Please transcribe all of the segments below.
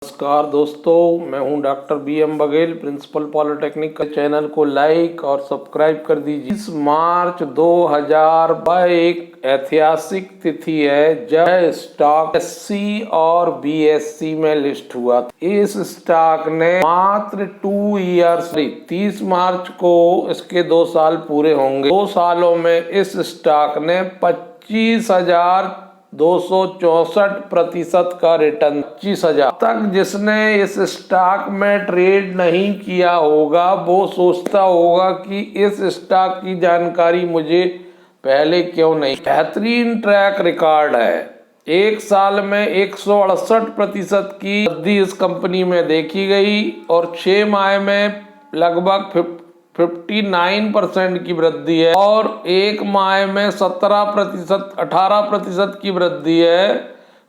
नमस्कार दोस्तों, मैं हूं डॉक्टर बी.एम. Baghel, principal polytechnic. चैनल को लाइक और सब्सक्राइब कर दीजिए। 20 मार्च 2000 एक ऐतिहासिक तिथि है जब स्टॉक एससी और बीएससी में लिस्ट हुआ था। इस स्टॉक ने मात्र 2 ईयर्स 30 मार्च को इसके 2 साल पूरे होंगे। 2 सालों में इस स्टॉक ने 25,264% का रिटर्न। 25,000 तक जिसने इस स्टॉक में ट्रेड नहीं किया होगा वो सोचता होगा कि इस स्टॉक की जानकारी मुझे पहले क्यों नहीं। बेहतरीन ट्रैक रिकॉर्ड है। एक साल में 168% की वृद्धि इस कंपनी में देखी गई और 6 माह में लगभग 59% की वृद्धि है और एक माह में 18% की वृद्धि है।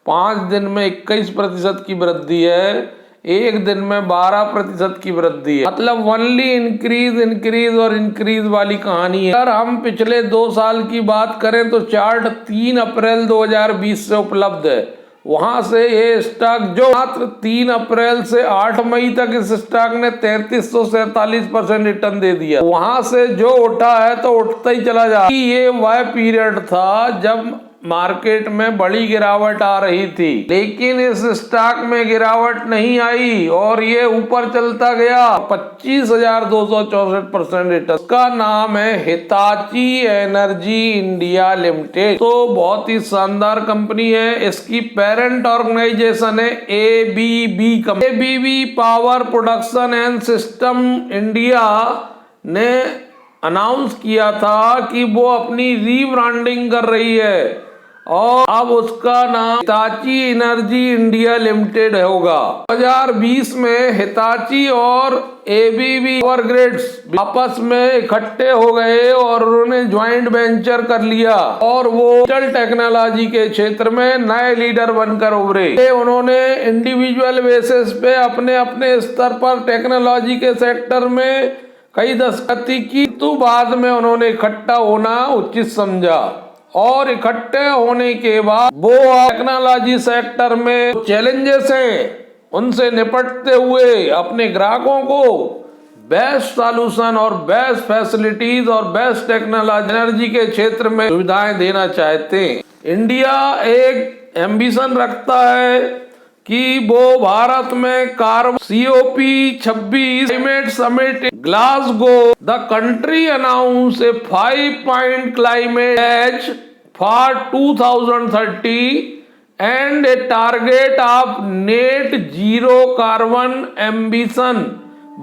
5 दिन में 21% की वृद्धि है। एक दिन में 12% की वृद्धि है। मतलब ओनली इंक्रीज और इंक्रीज वाली कहानी है। अगर हम पिछले 2 साल की बात करें तो चार्ट 3 अप्रैल 2020 से उपलब्ध है। वहां से ये स्टॉक जो मात्र 3 अप्रैल से 8 मई तक इस स्टॉक ने 3347% रिटर्न दे दिया। वहां से जो उठा है तो उठता ही चला जा। ये वह पीरियड था जब मार्केट में बड़ी गिरावट आ रही थी, लेकिन इस स्टॉक में गिरावट नहीं आई और ये ऊपर चलता गया। 25,264% रिटर्न। का नाम है हिताची एनर्जी इंडिया लिमिटेड। तो बहुत ही शानदार कंपनी है। इसकी पेरेंट ऑर्गेनाइजेशन है ABB company. ABB power production and system India ने अनाउंस किया था कि वो अपनी रीब्रांडिंग कर रही है और अब उसका नाम हिताची एनर्जी इंडिया लिमिटेड होगा। 2020 में हिताची और एबीबी पावर ग्रिड्स आपस में इकट्ठे हो गए और उन्होंने ज्वाइंट वेंचर कर लिया और वो डिजिटल टेक्नोलॉजी के क्षेत्र में नए लीडर बनकर उभरे। उन्होंने इंडिविजुअल बेसिस पे अपने अपने स्तर पर टेक्नोलॉजी के सेक्टर में कई दस्तखती की, तो बाद में उन्होंने इकट्ठा होना उचित समझा और इकट्ठे होने के बाद वो टेक्नोलॉजी सेक्टर में चैलेंजेस हैं उनसे निपटते हुए अपने ग्राहकों को बेस्ट सॉल्यूशन और बेस्ट फैसिलिटीज और बेस्ट टेक्नोलॉजी एनर्जी के क्षेत्र में सुविधाएं देना चाहते हैं। इंडिया एक एम्बिशन रखता है कि वो भारत में carbon COP26 climate summit Glasgow the country announce A 5-point climate pledge for 2030 and a target of net zero carbon ambition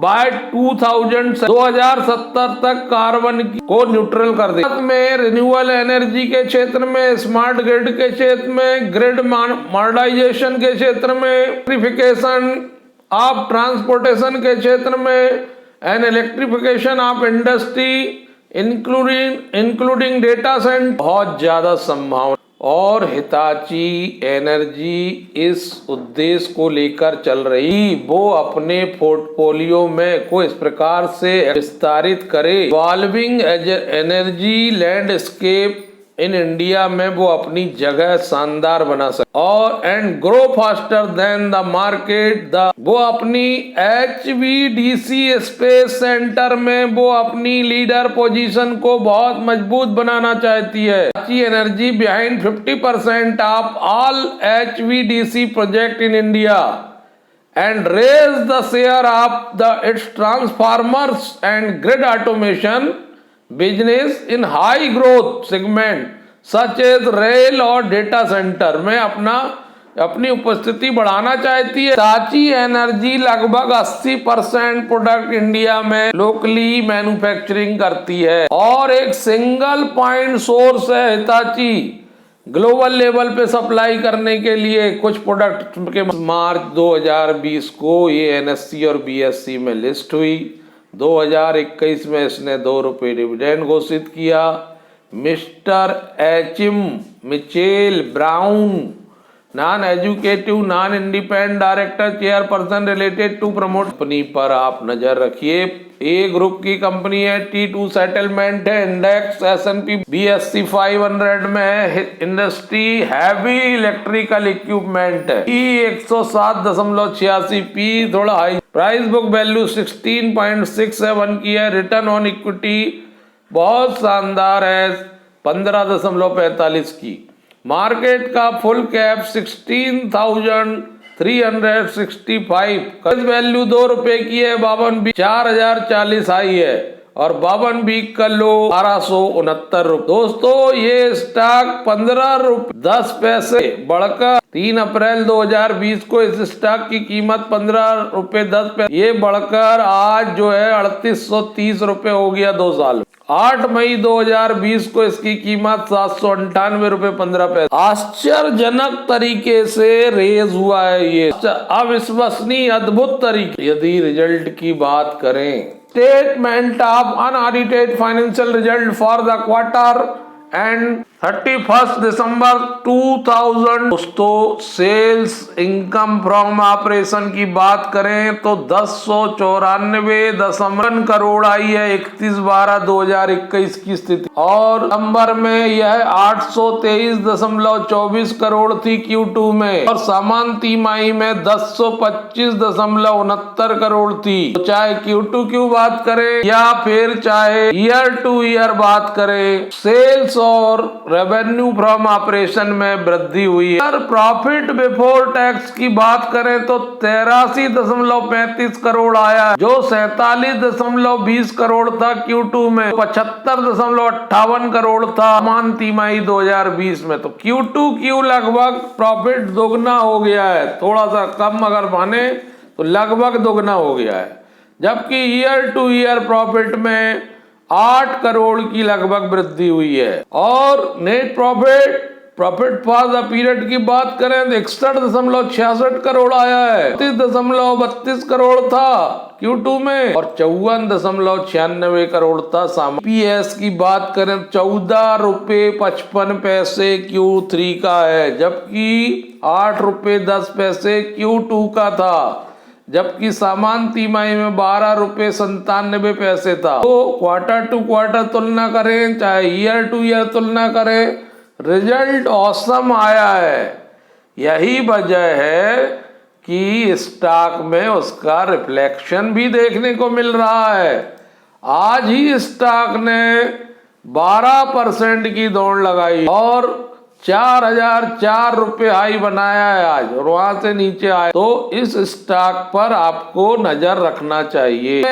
by 2070 तक कार्बन को न्यूट्रल कर दे। में रिन्यूएबल एनर्जी के क्षेत्र में, स्मार्ट ग्रिड के क्षेत्र में, ग्रिड मॉडर्नाइजेशन के क्षेत्र में, इलेक्ट्रिफिकेशन ऑफ ट्रांसपोर्टेशन के क्षेत्र में and electrification of industry including data centre बहुत ज्यादा संभावना। और हिताची एनर्जी इस उद्देश्य को लेकर चल रही वो अपने पोर्टफोलियो में को इस प्रकार से विस्तारित करे। Evolving energy landscape in India में वो अपनी जगह शानदार बना सके और and grow faster than the market. वो अपनी HVDC स्पेस सेंटर में वो अपनी लीडर पोजीशन को बहुत मजबूत बनाना चाहती है। Hitachi energy behind 50% of all HVDC project in India and raise the share of its transformers and grid automation business in high growth segment such as rail और data centre में अपनी उपस्थिति बढ़ाना चाहती है। हिताची एनर्जी लगभग 80% product India में locally manufacturing करती है और एक सिंगल पॉइंट सोर्स है हिताची ग्लोबल लेवल पे सप्लाई करने के लिए कुछ प्रोडक्ट के। मार्च 2020 को ये NSE और BSE में लिस्ट हुई। 2021 में इसने ₹2 डिविडेंड घोषित किया। मिस्टर एचिम Mitchell Brown non executive non independent director chairperson related to promote company पर आप नजर रखिए। ए ग्रुप की कंपनी है, T2 सेटलमेंट है, इंडेक्स S&P BSE 500 में है, इंडस्ट्री हैवी इलेक्ट्रिकल इक्विपमेंट है, E 107.86, P थोड़ा हाई, प्राइस बुक वैल्यू 16.67 की है, रिटर्न ऑन इक्विटी बहुत शानदार है 15.45 की, मार्केट का फुल कैप 16,365, कज वैल्यू 2 रुपए की है, 52 4040 हाई है और 52 वीक का लो 1269 रुपए। दोस्तों ये स्टॉक 15 रुपए 10 पैसे बढ़कर 3 अप्रैल 2020 को इस स्टॉक की कीमत 15 रुपए 10 पैसे, ये बढ़कर आज जो है 3830 रुपए हो गया 2 साल। 8 मई 2020 को इसकी कीमत 798 रुपए 15 पैसे, आश्चर्यजनक तरीके से रेज हुआ है ये, अविश्वसनीय अद्भुत तरीके। यदि रिजल्ट की बात करें, statement of unaudited financial result for the quarter and 31 दिसंबर 2000। दोस्तों सेल्स इनकम फ्रॉम ऑपरेशन की बात करें तो 1094.1 करोड़ आई है 31/12/2021 की स्थिति, और नंबर में यह 823.24 करोड़ थी Q2 में, और समान तिमाही में 1025.69 करोड़ थी। तो चाहे Q2 की बात करें या फिर चाहे ईयर टू ईयर बात करें, सेल्स और रेवेन्यू फ्रॉम ऑपरेशन में वृद्धि हुई है। अगर प्रॉफिट बिफोर टैक्स की बात करें तो 83.35 करोड़ आया, जो 47.20 करोड़ था Q2 में, 75.58 करोड़ था समान तिमाही 2020 में। तो Q2 लगभग प्रॉफिट दोगुना हो गया है, थोड़ा सा कम अगर माने तो लगभग दोगुना हो गया है, जबकि ईयर टू ईयर प्रॉफिट में 8 करोड़ की लगभग वृद्धि हुई है। और net profit for the period की बात करें तो 61.66 करोड़ आया है, 32.32 करोड़ था Q2 में और 54.96 करोड़ था सामान। PS की बात करें 14 रुपए 55 पैसे Q3 का है, जबकि 8 रुपए 10 पैसे Q2 का था, जबकि समान तिमाही में 12 रुपए 97 पैसे था। तो क्वार्टर टू क्वार्टर तुलना करें चाहे ईयर टू ईयर तुलना करें, रिजल्ट ऑसम आया है। यही वजह है कि स्टॉक में उसका रिफ्लेक्शन भी देखने को मिल रहा है। आज ही स्टॉक ने 12% की दौड़ लगाई और 4004 रुपए हाई बनाया है आज, और वहां से नीचे आए। तो इस स्टॉक पर आपको नजर रखना चाहिए।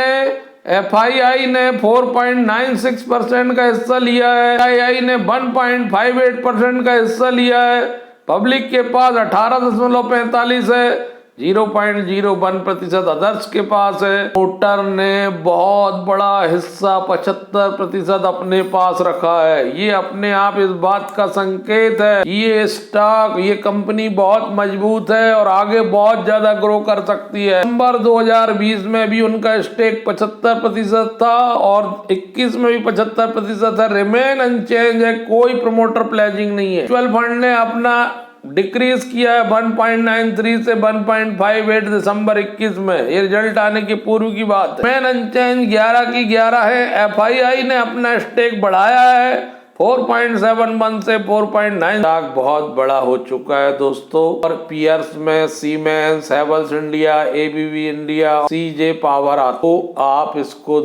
FII ने 4.96% का हिस्सा लिया है, आई ने 1.58% का हिस्सा लिया है, पब्लिक के पास 18.45 है, 0.01% अदर्स के पास है। मोटर ने बहुत बड़ा हिस्सा 75% अपने पास रखा है। ये अपने आप इस बात का संकेत है कि ये स्टॉक, ये कंपनी बहुत मजबूत है और आगे बहुत ज्यादा ग्रो कर सकती है। नवंबर 2020 में भी उनका स्टेक 75% था और 21 में भी 75% है, रिमेन अनचेंज है, कोई प्रमोटर प्लेजिंग नहीं है। म्यूचुअल फंड ने अपना डिक्रीज किया है 1.93 से 1.58 दिसंबर 21 में, ये रिजल्ट आने की पूर्व की बात है। मेन अनचेंज 11 की 11 है। FII ने अपना स्टेक बढ़ाया है 4.71 से 4.9, स्टॉक बहुत बड़ा हो चुका है दोस्तों। और पीयर्स में siemens, Havells India, ABB India, CJ power, तो आप इसको